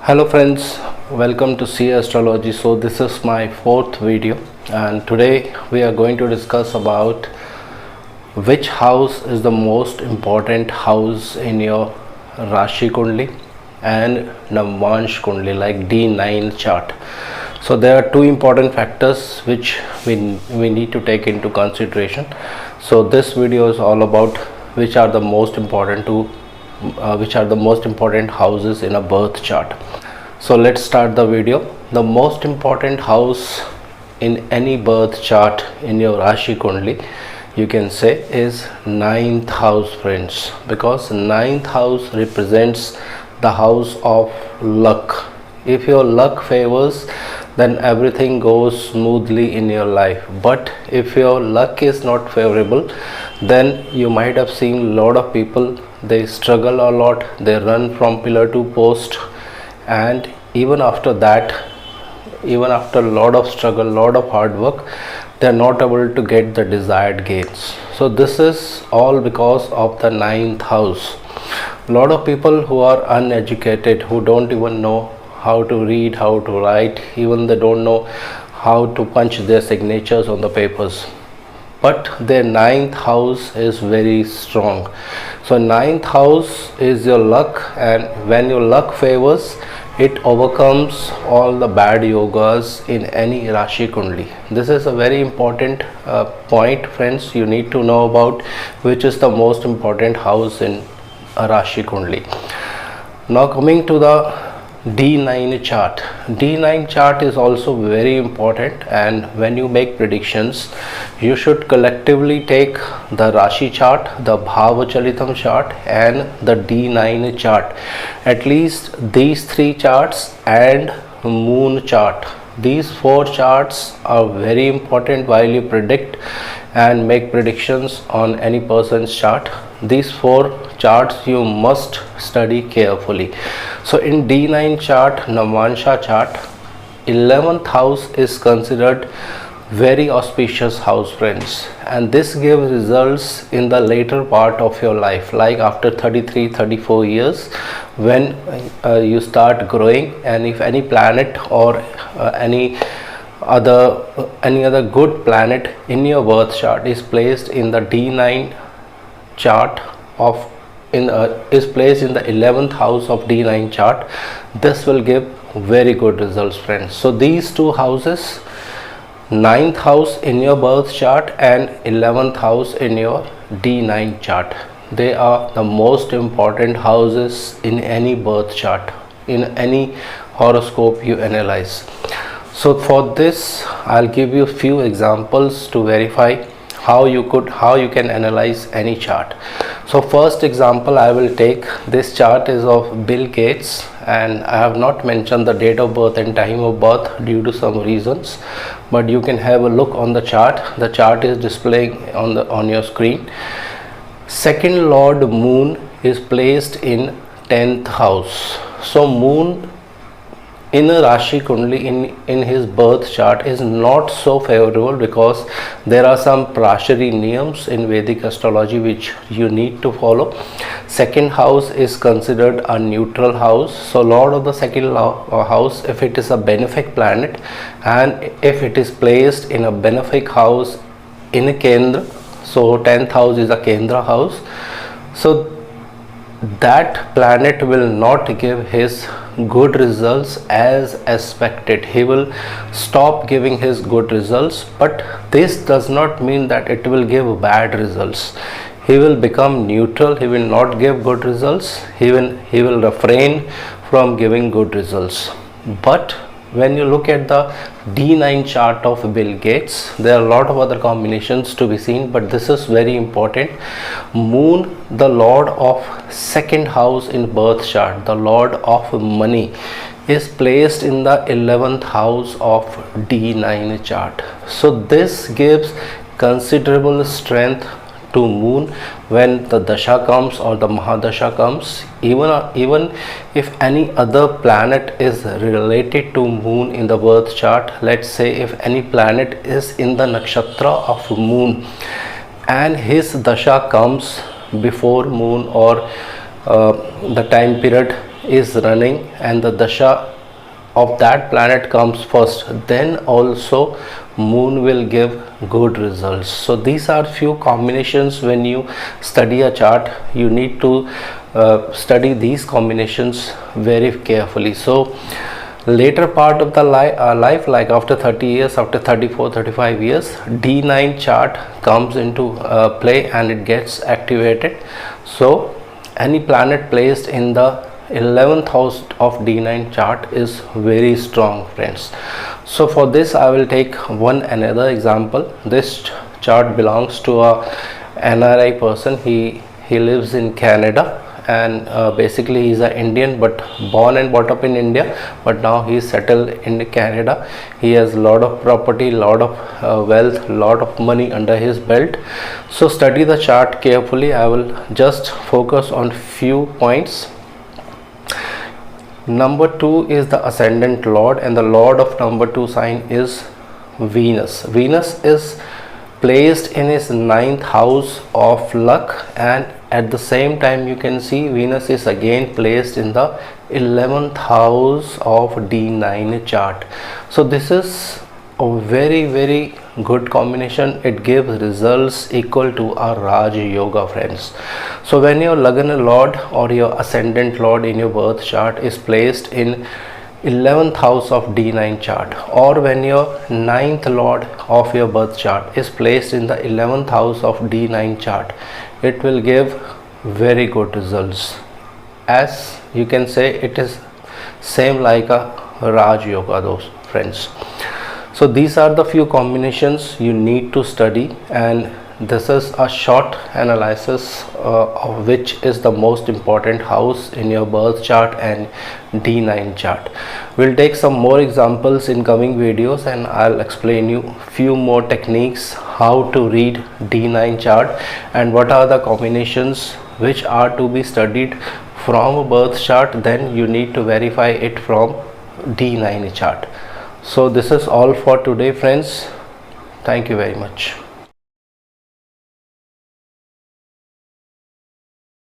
Hello friends, welcome to See Astrology. So this is my fourth video and today we are going to discuss about which house is the most important house in your Rashi Kundli and Navamsa Kundli, like D9 chart. So there are two important factors which we need to take into consideration. So this video is all about which are the most important houses in a birth chart. So let's start the video. The most important house in any birth chart in your Rashi Kundli, you can say, is ninth house, friends, because ninth house represents the house of luck. If your luck favors, then everything goes smoothly in your life. But if your luck is not favorable, then you might have seen a lot of people, they struggle a lot, they run from pillar to post, and even after that, even after a lot of struggle, lot of hard work, they are not able to get the desired gains. So this is all because of the ninth house. A lot of people who are uneducated, who don't even know how to read, how to write, even they don't know how to punch their signatures on the papers, but their ninth house is very strong. So ninth house is your luck, and when your luck favors, it overcomes all the bad yogas in any Rashi Kundli. This is a very important point, friends. You need to know about which is the most important house in a Rashi Kundli. Now coming to the D9 chart. D9 chart is also very important, and when you make predictions, you should collectively take the Rashi chart, the Bhavachalitam chart, and the D9 chart. At least these three charts and moon chart. These four charts are very important while you predict and make predictions on any person's chart. These four charts you must study carefully. So in D9 chart, Navamsa chart, 11th house is considered very auspicious house, friends, and this gives results in the later part of your life, like after 33-34 years, when you start growing, and if any planet or any other good planet in your birth chart is placed in the D9 chart is placed in the 11th house of D9 chart, this will give very good results, friends. So these two houses, 9th house in your birth chart and 11th house in your D9 chart, they are the most important houses in any birth chart, in any horoscope you analyze. So for this, I'll give you a few examples to verify how you can analyze any chart. So first example I will take, this chart is of Bill Gates, and I have not mentioned the date of birth and time of birth due to some reasons, but you can have a look on the chart. The chart is displaying on your screen. Second lord moon is placed in 10th house. So moon in a Rashi Kundli, in his birth chart, is not so favorable, because there are some Prashari niyams in Vedic astrology which you need to follow. Second house is considered a neutral house. So lord of the second house, if it is a benefic planet and if it is placed in a benefic house in a Kendra, so 10th house is a Kendra house, so that planet will not give his good results as expected. He will stop giving his good results, but this does not mean that it will give bad results. He will become neutral, he will not give good results, he will refrain from giving good results. But when you look at the D9 chart of Bill Gates, there are a lot of other combinations to be seen, but this is very important. Moon, the lord of second house in birth chart, the lord of money, is placed in the 11th house of D9 chart. So this gives considerable strength to moon when the dasha comes or the mahadasha comes. Even if any other planet is related to moon in the birth chart, let's say if any planet is in the nakshatra of moon and his dasha comes before moon, or the time period is running and the dasha of that planet comes first, then also moon will give good results. So these are few combinations. When you study a chart, you need to study these combinations very carefully. So later part of the life, like after 30 years, after 34-35 years, D9 chart comes into play and it gets activated. So any planet placed in the 11th house of D9 chart is very strong, friends. So for this I will take one another example. This chart belongs to a NRI person. He lives in Canada, and basically he's an Indian but born and brought up in India, but now he's settled in Canada. He has a lot of property, lot of wealth, lot of money under his belt. So study the chart carefully. I will just focus on few points. Number 2 is the ascendant lord, and the lord of number 2 sign is Venus. Venus is placed in his 9th house of luck, and at the same time you can see Venus is again placed in the 11th house of D9 chart. So this is a very good combination. It gives results equal to a Raj Yoga, friends. So when your Lagna lord or your ascendant lord in your birth chart is placed in 11th house of D9 chart, or when your 9th lord of your birth chart is placed in the 11th house of D9 chart, it will give very good results. As you can say, it is same like a Raj Yoga, those friends. So these are the few combinations you need to study, and this is a short analysis of which is the most important house in your birth chart and D9 chart. We'll take some more examples in coming videos, and I'll explain you few more techniques how to read D9 chart and what are the combinations which are to be studied from a birth chart. Then you need to verify it from D9 chart. So this is all for today, friends. Thank you very much.